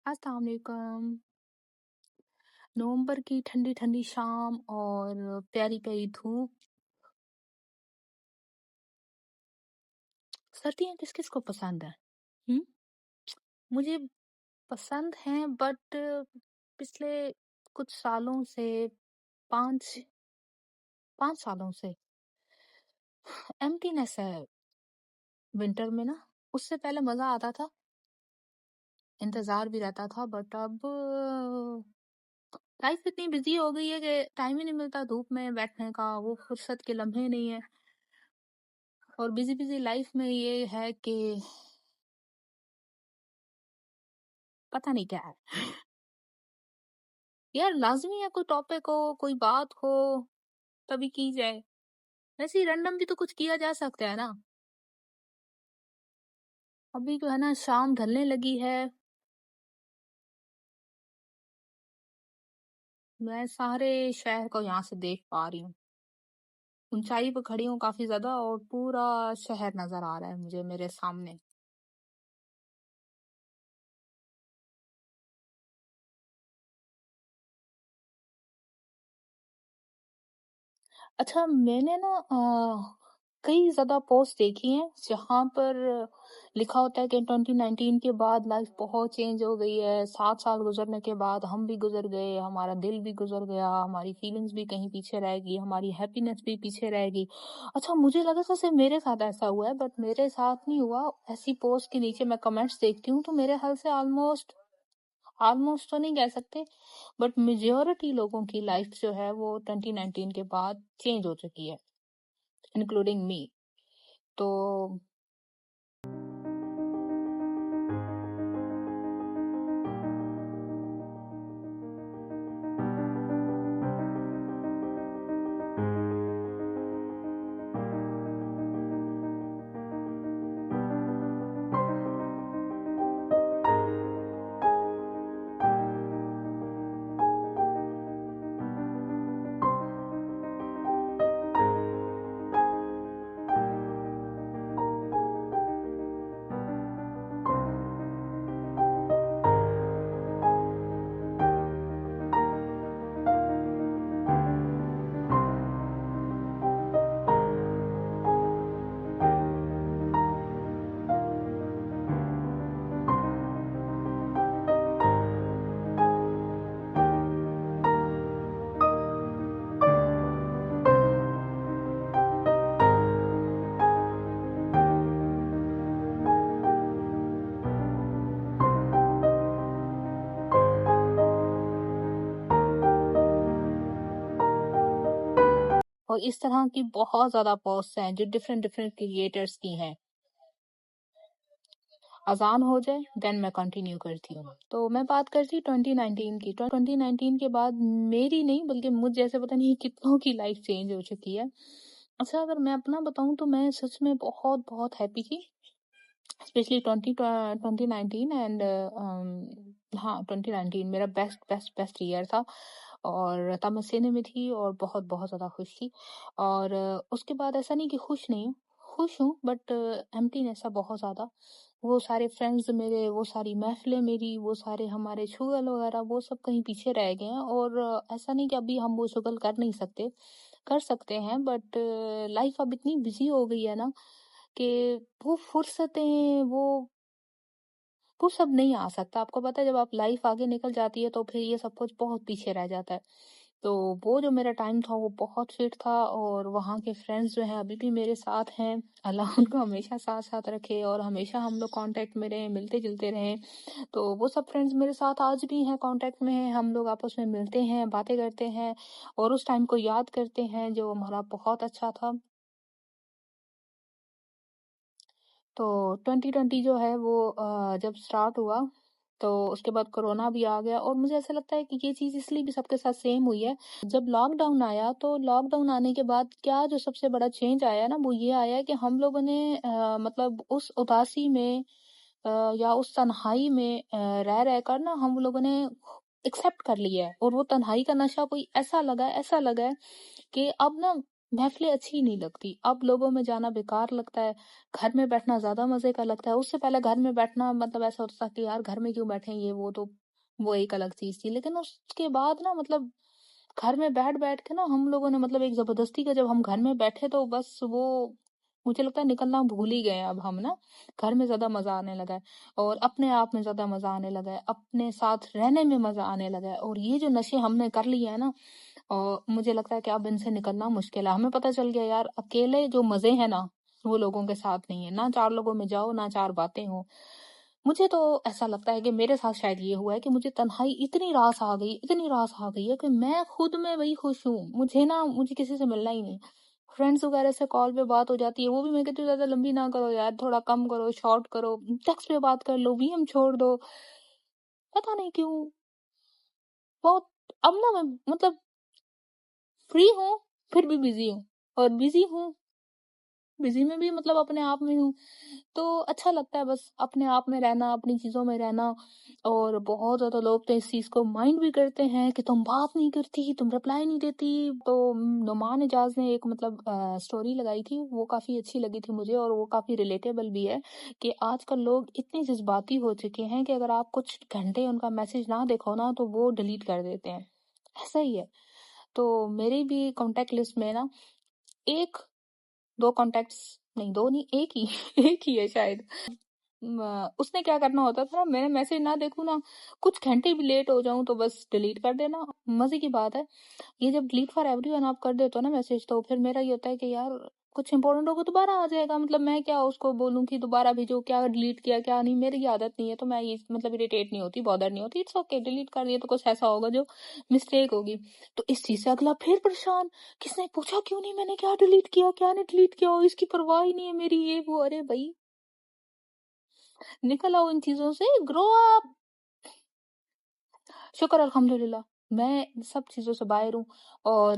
अस्सलाम वालेकुम। नवंबर की ठंडी ठंडी शाम और प्यारी प्यारी धूप। सर्दियाँ किस किस को पसंद है? हम्म। मुझे पसंद हैं, बट पिछले कुछ सालों से, पाँच 5 सालों से एम्प्टीनेस है विंटर में ना। उससे पहले मजा आता था, इंतजार भी रहता था, बट अब लाइफ इतनी बिजी हो गई है कि टाइम ही नहीं मिलता धूप में बैठने का, वो फुर्सत के लम्हे नहीं है। और बिजी बिजी लाइफ में ये है कि पता नहीं क्या है। यार लाज़मी है कोई टॉपिक हो, कोई बात हो, तभी की जाए। वैसे ही रैंडम भी तो कुछ किया जा सकता है ना। अभी जो है ना, शाम ढलने लगी है। मैं सारे शहर को यहाँ से देख पा रही हूँ। ऊंचाई पे खड़ी हूँ काफी ज्यादा, और पूरा शहर नजर आ रहा है मुझे मेरे सामने। अच्छा, मैंने ना कई ज़्यादा पोस्ट देखी हैं जहाँ पर लिखा होता है कि 2019 के बाद लाइफ बहुत चेंज हो गई है। 7 साल गुजरने के बाद हम भी गुजर गए, हमारा दिल भी गुजर गया, हमारी फीलिंग्स भी कहीं पीछे रह गई, हमारी हैप्पीनेस भी पीछे रह गई। अच्छा, मुझे लगा था सिर्फ मेरे साथ ऐसा हुआ है, बट मेरे साथ नहीं हुआ। ऐसी पोस्ट के नीचे मैं कमेंट्स देखती हूँ तो मेरे ख्याल से ऑलमोस्ट ऑलमोस्ट तो नहीं कह सकते, बट मेजॉरिटी लोगों की लाइफ जो है वो 2019 के बाद चेंज हो चुकी है, इंक्लूडिंग मी। तो और इस तरह की बहुत ज्यादा पोस्ट हैं जो डिफरेंट डिफरेंट क्रिएटर्स की हैं। अजान हो जाए देन मैं कंटिन्यू करती हूँ। तो मैं बात करती 2019 की। 2019 के बाद मेरी नहीं बल्कि मुझ जैसे पता नहीं कितनों की लाइफ चेंज हो चुकी है। अच्छा, अगर मैं अपना बताऊं तो मैं सच में बहुत बहुत हैप्पी थी, स्पेशली 2019 एंड हाँ, 2019 मेरा बेस्ट बेस्ट बेस्ट ईयर था। और तब मैं सीने में थी और बहुत बहुत ज़्यादा खुश थी। और उसके बाद ऐसा नहीं कि खुश नहीं हूँ, खुश हूँ, बट एम्प्टीनेस है बहुत ज़्यादा। वो सारे फ्रेंड्स मेरे, वो सारी महफिलें मेरी, वो सारे हमारे शुगल वगैरह, वो सब कहीं पीछे रह गए हैं। और ऐसा नहीं कि अभी हम वो शुगल कर नहीं सकते, कर सकते हैं, बट लाइफ अब इतनी बिजी हो गई है ना कि वो फुर्सतें, वो सब नहीं आ सकता। आपको पता है जब आप लाइफ आगे निकल जाती है तो फिर ये सब कुछ बहुत पीछे रह जाता है। तो वो जो मेरा टाइम था वो बहुत फिट था, और वहाँ के फ्रेंड्स जो हैं अभी भी मेरे साथ हैं। अल्लाह उनको हमेशा साथ साथ रखे और हमेशा हम लोग कांटेक्ट में रहें, मिलते जुलते रहें। तो वो सब फ्रेंड्स मेरे साथ आज भी हैं, कांटेक्ट में हैं, हम लोग आपस में मिलते हैं, बातें करते हैं और उस टाइम को याद करते हैं जो हमारा बहुत अच्छा था। तो 2020 जो है वो जब स्टार्ट हुआ तो उसके बाद कोरोना भी आ गया, और मुझे ऐसा लगता है कि ये चीज़ इसलिए भी सबके साथ सेम हुई है। जब लॉकडाउन आया तो लॉकडाउन आने के बाद क्या जो सबसे बड़ा चेंज आया ना वो ये आया कि हम लोगों ने मतलब उस उदासी में या उस तन्हाई में रह रहकर ना हम लोगों ने एक्सेप्ट कर लिया है, और वो तन्हाई का नशा कोई ऐसा लगा है कि अब ना महफ़िलें अच्छी नहीं लगती, अब लोगों में जाना बेकार लगता है, घर में बैठना ज़्यादा मज़े का लगता है। उससे पहले घर में बैठना मतलब ऐसा होता था कि यार घर में क्यों बैठे हैं, ये वो तो वो एक अलग चीज़ थी। लेकिन उसके बाद ना मतलब घर में बैठ-बैठ के ना हम लोगों ने मतलब एक ज़बरदस्ती का जब हम घर में बैठे तो बस वो मुझे लगता है निकलना भूल ही गए हैं अब हम ना। घर में ज़्यादा मज़ा आने लगा है और अपने आप में ज़्यादा मज़ा आने लगा है, अपने साथ रहने में मज़ा आने लगा है और ये जो नशे हमने कर लिए हैं ना मुझे लगता है कि अब इनसे निकलना मुश्किल है। हमें पता चल गया यार अकेले जो मज़े हैं ना, वो लोगों के साथ नहीं है। ना 4 लोगों में जाओ, ना 4 बातें हों। मुझे तो ऐसा लगता है कि मेरे साथ शायद ये हुआ है कि मुझे तन्हाई इतनी रास आ गई है कि मैं खुद में वही खुश हूँ। मुझे किसी से मिलना ही नहीं। फ्रेंड्स वगैरह से कॉल पे बात हो जाती है, वो भी मैं कहती हूँ ज़्यादा लंबी ना करो यार, थोड़ा कम करो, शॉर्ट करो, टेक्स्ट पे बात कर लो, वीएम छोड़ दो। पता नहीं क्यों बहुत अब ना मैं मतलब फ्री हूँ, फिर भी बिज़ी हूँ और बिज़ी में भी मतलब अपने आप में हूँ। तो अच्छा लगता है बस अपने आप में रहना, अपनी चीज़ों में रहना और बहुत ज़्यादा लोग तो इस चीज़ को माइंड भी करते हैं कि तुम बात नहीं करती, तुम रिप्लाई नहीं देती। तो नुमान इजाज़ ने एक मतलब स्टोरी लगाई थी, वो काफ़ी अच्छी लगी थी मुझे और वो काफ़ी रिलेटेबल भी है कि आजकल लोग इतने जज़्बाती हो चुके हैं कि अगर आप कुछ घंटे उनका मैसेज ना देखो ना, तो वो डिलीट कर देते हैं। ऐसा ही है। तो मेरी भी कॉन्टैक्ट लिस्ट में ना 1 2 कॉन्टैक्ट्स नहीं 2 नहीं 1 ही 1 ही है शायद। उसने क्या करना होता था ना मैंने मैसेज ना देखूँ ना, कुछ घंटे भी लेट हो जाऊँ तो बस डिलीट कर देना। मज़े की बात है, ये जब डिलीट फॉर एवरीवन आप कर देते हो ना मैसेज तो फिर मेरा ये होता है कि यार कुछ इंपॉर्टेंट होगा दोबारा आ जाएगा। मतलब मैं क्या उसको बोलूँ कि दोबारा भेजो, क्या डिलीट किया क्या नहीं, मेरी आदत नहीं है तो मैं ये मतलब इरिटेट नहीं होती, बॉदर नहीं होती। इट्स ओके डिलीट कर दिया तो कुछ ऐसा होगा जो मिस्टेक होगी। तो इस चीज़ से अगला फिर परेशान, किसने पूछा क्यों नहीं, मैंने क्या डिलीट किया, क्या नहीं डिलीट किया, इसकी परवाह ही नहीं है मेरी, ये वो। अरे भाई निकल आओ इन चीज़ों से, ग्रो अप। शुक्र अल्हम्दुलिल्लाह मैं इन सब चीज़ों से बाहर हूँ और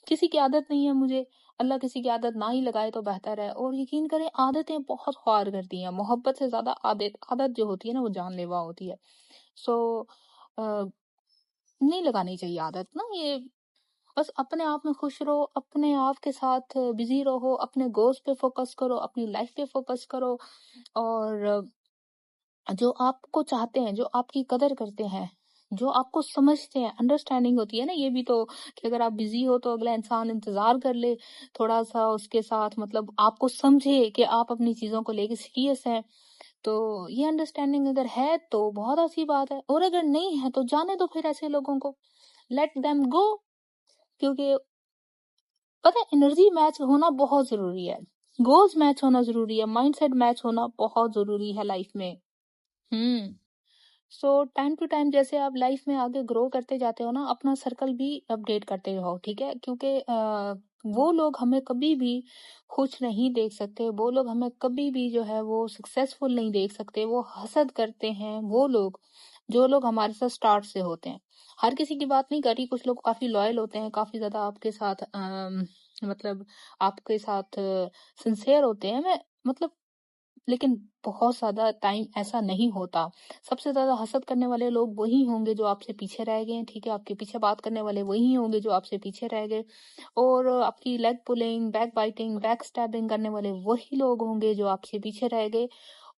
किसी की आदत नहीं है मुझे। अल्लाह किसी की आदत ना ही लगाए तो बेहतर है। और यकीन करें आदतें बहुत ख्वार करती हैं। मोहब्बत से ज़्यादा आदत जो होती है ना वो जानलेवा होती है। सो अ, नहीं लगानी चाहिए आदत ना ये। बस अपने आप में खुश रहो, अपने आप के साथ बिज़ी रहो, अपने गोल्स पे फ़ोकस करो, अपनी लाइफ़ पे फ़ोकस करो और जो आपको चाहते हैं, जो आपकी कदर करते हैं, जो आपको समझते हैं, अंडरस्टैंडिंग होती है ना ये भी तो कि अगर आप बिज़ी हो तो अगला इंसान इंतज़ार कर ले, थोड़ा-सा उसके साथ मतलब आपको समझे कि आप अपनी चीज़ों को लेके सीरियस हैं। तो ये अंडरस्टैंडिंग अगर है तो बहुत अच्छी बात है और अगर नहीं है तो जाने दो फिर ऐसे लोगों को, लेट देम गो। क्योंकि पता है एनर्जी मैच होना बहुत ज़रूरी है, गोल्स मैच होना ज़रूरी है, माइंडसेट मैच होना बहुत ज़रूरी है लाइफ़ में। हुँ। सो टाइम टू टाइम जैसे आप लाइफ में आगे ग्रो करते जाते हो ना अपना सर्कल भी अपडेट करते रहो, ठीक है? क्योंकि वो लोग हमें कभी भी खुश नहीं देख सकते, वो लोग हमें कभी भी जो है वो सक्सेसफुल नहीं देख सकते। वो हसद करते हैं वो लोग जो लोग हमारे साथ स्टार्ट से होते हैं। हर किसी की बात नहीं कर रही, कुछ लोग काफी लॉयल होते हैं, काफी ज्यादा आपके साथ मतलब आपके साथ सिंसेयर होते हैं। मैं मतलब लेकिन बहुत ज़्यादा टाइम ऐसा नहीं होता। सबसे ज़्यादा हसद करने वाले लोग वही होंगे जो आपसे पीछे रह गए हैं, ठीक है? आपके पीछे बात करने वाले वही होंगे जो आपसे पीछे रह गए और आपकी leg pulling, back biting, back stabbing करने वाले वही लोग होंगे जो आपसे पीछे रह गए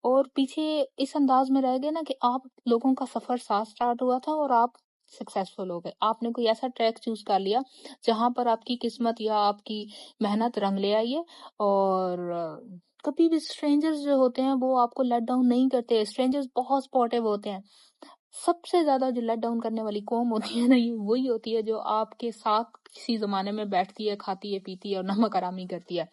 और पीछे इस अंदाज में रह गए ना कि आप लोगों का सफ़र साथ स्टार्ट हुआ था और आप सक्सेसफुल हो गए। आपने कोई ऐसा ट्रैक चूज़ कर लिया, जहाँ पर आपकी किस्मत या आपकी मेहनत रंग ले आई है और कभी भी स्ट्रेंजर्स जो होते हैं वो आपको लेट डाउन नहीं करते। स्ट्रेंजर्स बहुत सपोर्टिव होते हैं। सबसे ज़्यादा जो लेट डाउन करने वाली कौम होती है ना ये वही होती है जो आपके साथ किसी ज़माने में बैठती है, खाती है, पीती है और नमक हरामी करती है।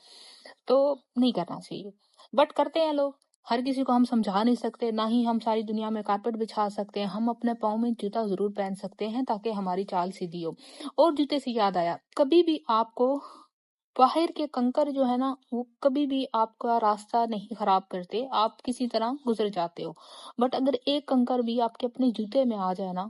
तो नहीं करना चाहिए। बट करते हैं लोग। हर किसी को हम समझा नहीं सकते, ना ही हम सारी दुनिया में कारपेट बिछा सकते हैं। हम अपने पाँव में जूता ज़रूर पहन सकते हैं ताकि हमारी चाल सीधी हो। और जूते से याद आया, कभी भी आपको बाहर के कंकर जो है ना वो कभी भी आपका रास्ता नहीं खराब करते, आप किसी तरह गुजर जाते हो। बट अगर एक कंकर भी आपके अपने जूते में आ जाए ना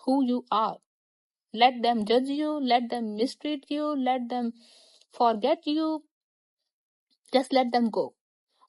who you are. Let them judge you, let them mistreat you, let them forget you, just let them go.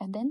and then